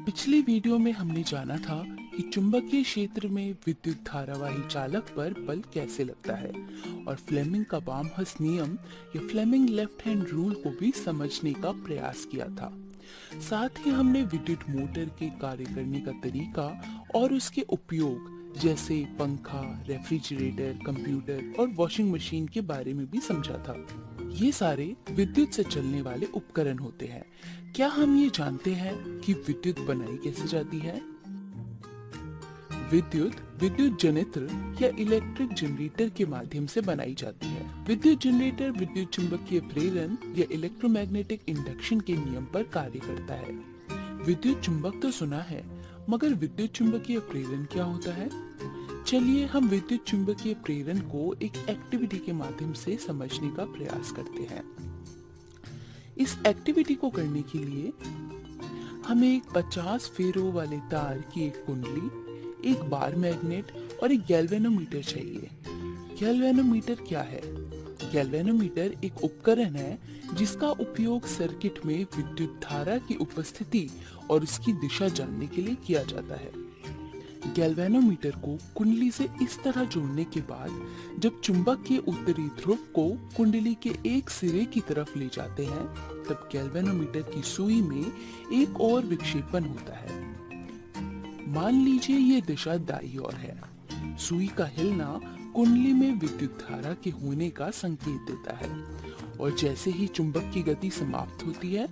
पिछली वीडियो में हमने जाना था कि चुंबकीय क्षेत्र में विद्युत धारावाही चालक पर बल कैसे लगता है और फ्लेमिंग का बामहस्त नियम या फ्लेमिंग लेफ्ट हैंड रूल को भी समझने का प्रयास किया था। साथ ही हमने विद्युत मोटर के कार्य करने का तरीका और उसके उपयोग जैसे पंखा, रेफ्रिजरेटर, कंप्यूटर और वॉशिंग मशीन के बारे में भी समझा था। ये सारे विद्युत से चलने वाले उपकरण होते हैं। क्या हम ये जानते हैं कि विद्युत बनाई कैसे जाती है? विद्युत जनित्र या इलेक्ट्रिक जनरेटर के माध्यम से बनाई जाती है। विद्युत जनरेटर विद्युत चुंबकीय प्रेरण या इलेक्ट्रोमैग्नेटिक इंडक्शन के नियम पर कार्य करता है। विद्युत चुंबक तो सुना है, मगर विद्युत चुंबकीय प्रेरण क्या होता है? चलिए हम विद्युत चुंबकीय प्रेरण को एक एक्टिविटी के माध्यम से समझने का प्रयास करते हैं। इस एक्टिविटी को करने के लिए हमें एक 50 फेरों वाले तार की एक कुंडली, एक बार मैग्नेट और एक गैल्वेनोमीटर चाहिए। गैल्वेनोमीटर क्या है? गैल्वेनोमीटर एक उपकरण है जिसका उपयोग सर्किट में विद्युत धारा की उपस्थिति और उसकी दिशा जानने के लिए किया जाता है। गैल्वेनोमीटर को कुंडली से इस तरह जोड़ने के बाद जब चुंबक के उत्तरी ध्रुव को कुंडली के एक सिरे की तरफ ले जाते हैं, तब गैल्वेनोमीटर की सुई में एक और विक्षेपण होता है। मान लीजिए ये दिशा दाईं ओर है। सुई का हिलना कुंडली में विद्युत धारा के होने का संकेत देता है और जैसे ही चुंबक की गति समाप्त होती है,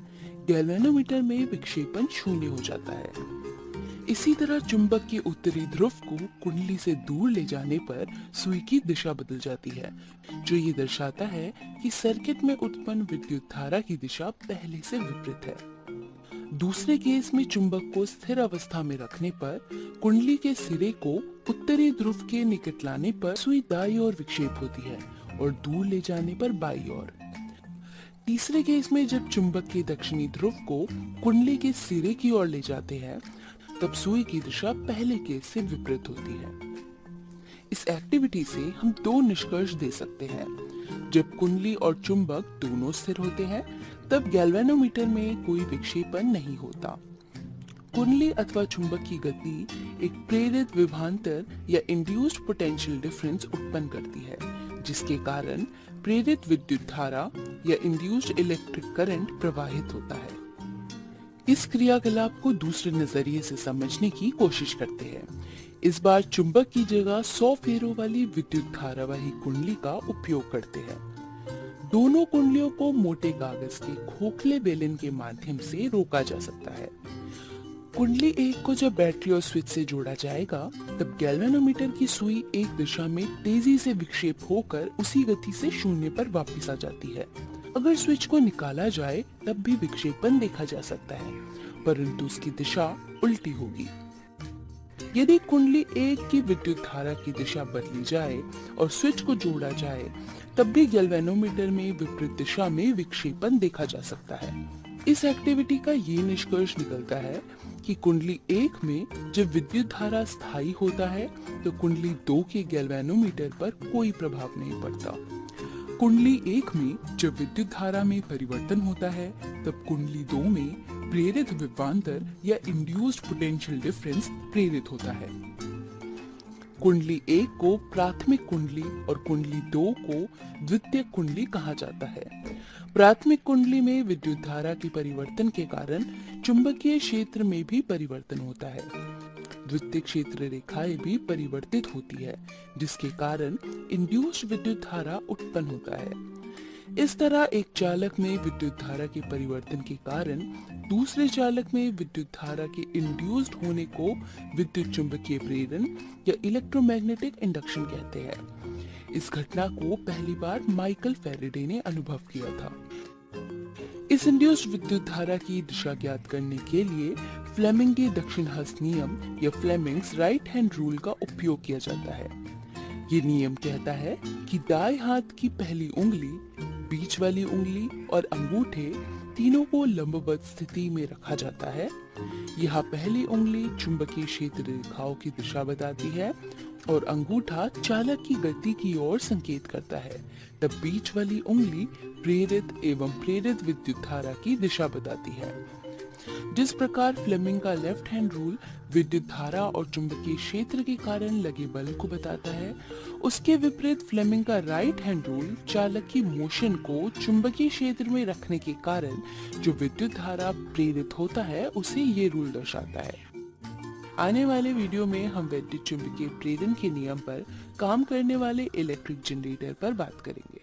गैल्वेनोमीटर में विक्षेपण शून्य हो जाता है। इसी तरह चुंबक के उत्तरी ध्रुव को कुंडली से दूर ले जाने पर सुई की दिशा बदल जाती है, जो ये दर्शाता है कि सर्किट में उत्पन्न विद्युत धारा की दिशा पहले से विपरीत है। दूसरे केस में चुंबक को स्थिर अवस्था में रखने पर कुंडली के सिरे को उत्तरी ध्रुव के निकट लाने पर सुई दाईं ओर विक्षेप होती है और दूर ले जाने पर बाईं ओर। तीसरे केस में जब चुंबक के दक्षिणी ध्रुव को कुंडली के सिरे की ओर ले जाते हैं, तब सुई की दिशा पहले केस से विपरीत होती है। इस एक्टिविटी से हम दो निष्कर्ष दे सकते हैं। जब कुंडली और चुंबक दोनों स्थिर होते हैं, तब गैल्वेनोमीटर में कोई विक्षेपण नहीं होता। कुंडली अथवा चुंबक की गति एक प्रेरित विभवांतर या इंड्यूस्ड पोटेंशियल डिफरेंस उत्पन्न करती है, जिसके कारण प्रेरित विद्युत धारा या इंड्यूस्ड इलेक्ट्रिक करंट प्रवाहित होता है। इस क्रियाकलाप को दूसरे नजरिए से समझने की कोशिश करते हैं। इस बार चुंबक की जगह 100 फेरों वाली विद्युत धारावाही कुंडली का उपयोग करते हैं। दोनों कुंडलियों को मोटे कागज के खोखले बेलन के माध्यम से रोका जा सकता है। कुंडली एक को जब बैटरी और स्विच से जोड़ा जाएगा, तब गैल्वेनोमीटर की सुई एक दिशा में तेजी से विक्षेप होकर उसी गति से शून्य पर वापस आ जाती है। अगर स्विच को निकाला जाए तब भी विक्षेपण देखा जा सकता है, परंतु उसकी दिशा उल्टी होगी। यदि कुंडली एक की विद्युत धारा की दिशा बदली जाए और स्विच को जोड़ा जाए, तब भी गैल्वेनोमीटर में विपरीत दिशा में विक्षेपण देखा जा सकता है। इस एक्टिविटी का ये निष्कर्ष निकलता है कि कुंडली एक में जब विद्युत धारा स्थायी होता है, तो कुंडली 2 के गैल्वेनोमीटर पर कोई प्रभाव नहीं पड़ता। कुंडली 1 में जब विद्युत धारा में परिवर्तन होता है, तब कुंडली 2 में प्रेरित विभवांतर या इंड्यूस्ड पोटेंशियल डिफरेंस प्रेरित होता है। कुंडली 1 को प्राथमिक कुंडली और कुंडली 2 को द्वितीयक कुंडली कहा जाता है। प्राथमिक कुंडली में विद्युत धारा के परिवर्तन के कारण चुंबकीय क्षेत्र में भी परिवर्तन होता है। द्वितीयक क्षेत्र रेखाएं भी परिवर्तित होती है, जिसके कारण इंड्यूस्ड विद्युत धारा उत्पन्न होता है। इस तरह एक चालक में विद्युत धारा के परिवर्तन के कारण दूसरे चालक में विद्युत धारा के इंड्यूस्ड होने को विद्युत चुंबकीय प्रेरण या इलेक्ट्रोमैग्नेटिक इंडक्शन कहते हैं। इस घटना को पहली बार माइकल फैराडे ने अनुभव किया था। इस इंड्यूस्ड विद्युत धारा की दिशा ज्ञात करने के लिए फ्लेमिंग के दक्षिण हस्त नियम या फ्लेमिंग्स राइट हैंड रूल का उपयोग किया जाता है। ये नियम कहता है कि दाएं हाथ की पहली उंगली, बीच वाली उंगली और अंगूठे तीनों को लंबवत स्थिति में रखा जाता है। यहाँ पहली उंगली चुंबकीय क्षेत्र रेखाओं की दिशा बताती है और अंगूठा चालक की गति की ओर संकेत करता है। तब बीच वाली उंगली प्रेरित एवं प्रेरित विद्युत धारा की दिशा बताती है। जिस प्रकार फ्लेमिंग का लेफ्ट हैंड रूल विद्युत धारा और चुंबकीय क्षेत्र के कारण लगे बल को बताता है, उसके विपरीत फ्लेमिंग का राइट हैंड रूल चालक की मोशन को चुंबकीय क्षेत्र में रखने के कारण जो विद्युत धारा प्रेरित होता है उसे ये रूल दर्शाता है। आने वाले वीडियो में हम विद्युत चुंबकीय प्रेरण के नियम पर काम करने वाले इलेक्ट्रिक जनरेटर पर बात करेंगे।